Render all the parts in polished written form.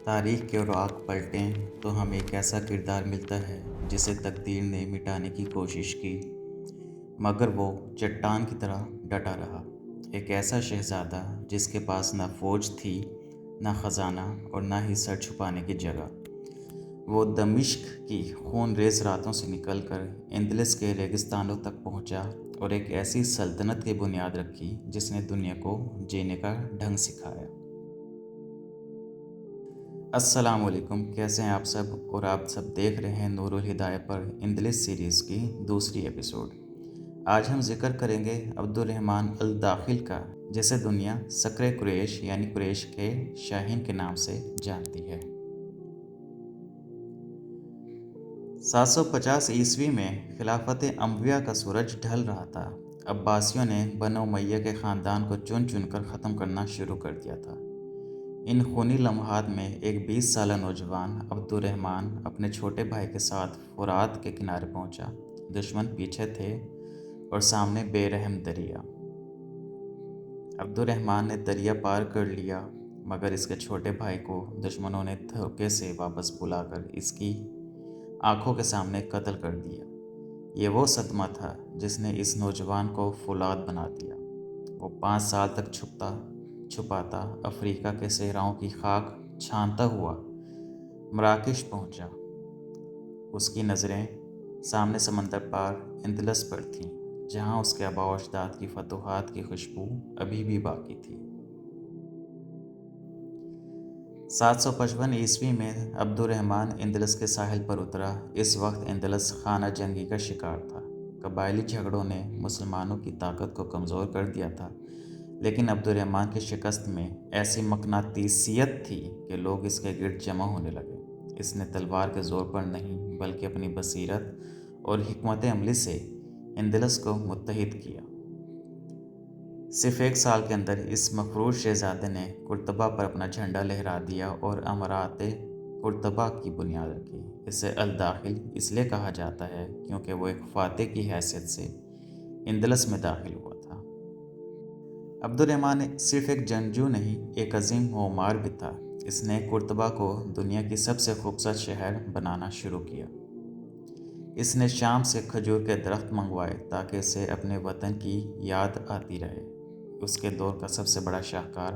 تاریخ کے اوراق پلٹیں تو ہمیں ایک ایسا کردار ملتا ہے جسے تقدیر نے مٹانے کی کوشش کی، مگر وہ چٹان کی طرح ڈٹا رہا۔ ایک ایسا شہزادہ جس کے پاس نہ فوج تھی، نہ خزانہ اور نہ ہی سر چھپانے کی جگہ۔ وہ دمشق کی خون ریز راتوں سے نکل کر اندلس کے ریگستانوں تک پہنچا اور ایک ایسی سلطنت کی بنیاد رکھی جس نے دنیا کو جینے کا ڈھنگ سکھایا۔ السلام علیکم، کیسے ہیں آپ سب؟ اور آپ سب دیکھ رہے ہیں نور الہدایہ پر اندلس سیریز کی دوسری ایپیسوڈ۔ آج ہم ذکر کریں گے عبدالرحمن الداخل کا، جسے دنیا سکر قریش یعنی قریش کے شاہین کے نام سے جانتی ہے۔ 750 عیسوی میں خلافت امویہ کا سورج ڈھل رہا تھا۔ عباسیوں نے بنو امیہ کے خاندان کو چن چن کر ختم کرنا شروع کر دیا تھا۔ ان خونی لمحات میں ایک 20 سالہ نوجوان عبدالرحمن اپنے چھوٹے بھائی کے ساتھ فرات کے کنارے پہنچا۔ دشمن پیچھے تھے اور سامنے بے رحم دریا۔ عبدالرحمن نے دریا پار کر لیا، مگر اس کے چھوٹے بھائی کو دشمنوں نے دھوکے سے واپس بلا کر اس کی آنکھوں کے سامنے قتل کر دیا۔ یہ وہ صدمہ تھا جس نے اس نوجوان کو فولاد بنا دیا۔ وہ 5 سال تک چھپاتا افریقہ کے صحراؤں کی خاک چھانتا ہوا مراکش پہنچا۔ اس کی نظریں سامنے سمندر پار اندلس پر تھیں، جہاں اس کے آباء و اجداد کی فتوحات کی خوشبو ابھی بھی باقی تھی۔ 755 عیسوی میں عبدالرحمن اندلس کے ساحل پر اترا۔ اس وقت اندلس خانہ جنگی کا شکار تھا۔ قبائلی جھگڑوں نے مسلمانوں کی طاقت کو کمزور کر دیا تھا، لیکن عبدالرحمن کی شکست میں ایسی مقناطیسیت تھی کہ لوگ اس کے گرد جمع ہونے لگے۔ اس نے تلوار کے زور پر نہیں بلکہ اپنی بصیرت اور حکمت عملی سے اندلس کو متحد کیا۔ صرف 1 سال کے اندر اس مفروض شہزادے نے قرطبہ پر اپنا جھنڈا لہرا دیا اور امارات قرطبہ کی بنیاد رکھی۔ اسے الداخل اس لیے کہا جاتا ہے کیونکہ وہ ایک فاتح کی حیثیت سے اندلس میں داخل ہوا تھا۔ عبدالرحمن صرف ایک جنگجو نہیں، ایک عظیم معمار بھی تھا۔ اس نے قرطبہ کو دنیا کی سب سے خوبصورت شہر بنانا شروع کیا۔ اس نے شام سے کھجور کے درخت منگوائے تاکہ اسے اپنے وطن کی یاد آتی رہے۔ اس کے دور کا سب سے بڑا شاہکار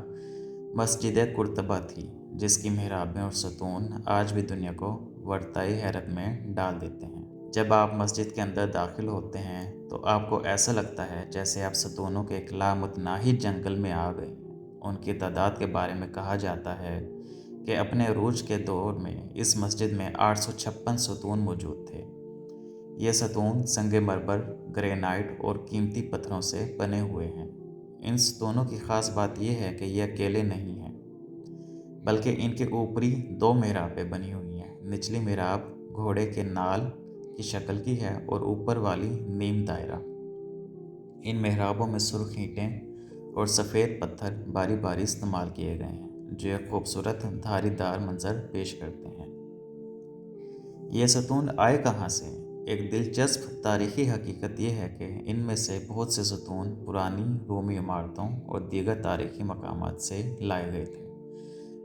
مسجد قرطبہ تھی، جس کی محرابیں اور ستون آج بھی دنیا کو ورطۂ حیرت میں ڈال دیتے ہیں۔ جب آپ مسجد کے اندر داخل ہوتے ہیں تو آپ کو ایسا لگتا ہے جیسے آپ ستونوں کے ایک لامتناہی جنگل میں آ گئے۔ ان کی تعداد کے بارے میں کہا جاتا ہے کہ اپنے عروج کے دور میں اس مسجد میں 856 ستون موجود تھے۔ یہ ستون سنگ مرمر، گرینائٹ اور قیمتی پتھروں سے بنے ہوئے ہیں۔ ان ستونوں کی خاص بات یہ ہے کہ یہ اکیلے نہیں ہیں، بلکہ ان کے اوپری 2 محرابیں بنی ہوئی ہیں۔ نچلی محراب گھوڑے کے نال کی شکل کی ہے اور اوپر والی نیم دائرہ۔ ان محرابوں میں سرخ اینٹیں اور سفید پتھر باری باری استعمال کیے گئے ہیں، جو ایک خوبصورت دھاری دار منظر پیش کرتے ہیں۔ یہ ستون آئے کہاں سے؟ ایک دلچسپ تاریخی حقیقت یہ ہے کہ ان میں سے بہت سے ستون پرانی رومی عمارتوں اور دیگر تاریخی مقامات سے لائے گئے تھے۔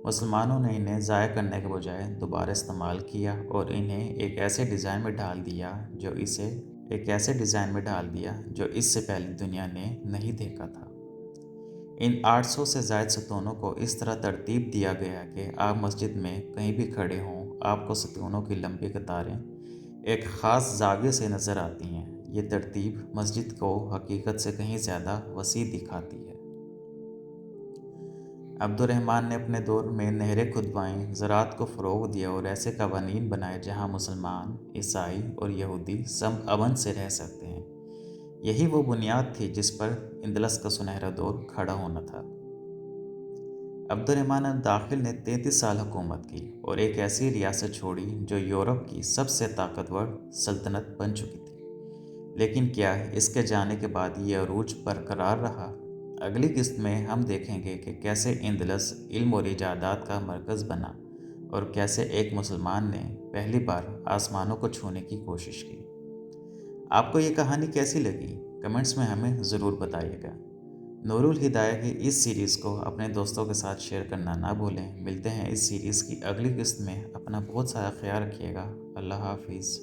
مسلمانوں نے انہیں ضائع کرنے کے بجائے دوبارہ استعمال کیا اور انہیں ایک ایسے ڈیزائن میں ڈھال دیا جو اس سے پہلے دنیا نے نہیں دیکھا تھا۔ ان 800 سے زائد ستونوں کو اس طرح ترتیب دیا گیا کہ آپ مسجد میں کہیں بھی کھڑے ہوں، آپ کو ستونوں کی لمبی قطاریں ایک خاص زاویے سے نظر آتی ہیں۔ یہ ترتیب مسجد کو حقیقت سے کہیں زیادہ وسیع دکھاتی ہے۔ عبدالرحمن نے اپنے دور میں نہریں کھدوائیں، زراعت کو فروغ دیا اور ایسے قوانین بنائے جہاں مسلمان، عیسائی اور یہودی سب امن سے رہ سکتے ہیں۔ یہی وہ بنیاد تھی جس پر اندلس کا سنہرا دور کھڑا ہونا تھا۔ عبدالرحمن الداخل نے 33 سال حکومت کی اور ایک ایسی ریاست چھوڑی جو یورپ کی سب سے طاقتور سلطنت بن چکی تھی۔ لیکن کیا اس کے جانے کے بعد یہ عروج برقرار رہا؟ اگلی قسط میں ہم دیکھیں گے کہ کیسے اندلس علم اور ایجادات کا مرکز بنا اور کیسے ایک مسلمان نے پہلی بار آسمانوں کو چھونے کی کوشش کی۔ آپ کو یہ کہانی کیسی لگی؟ کمنٹس میں ہمیں ضرور بتائیے گا۔ نورل ہدایہ کی اس سیریز کو اپنے دوستوں کے ساتھ شیئر کرنا نہ بھولیں۔ ملتے ہیں اس سیریز کی اگلی قسط میں۔ اپنا بہت سارا خیال رکھیے گا۔ اللہ حافظ۔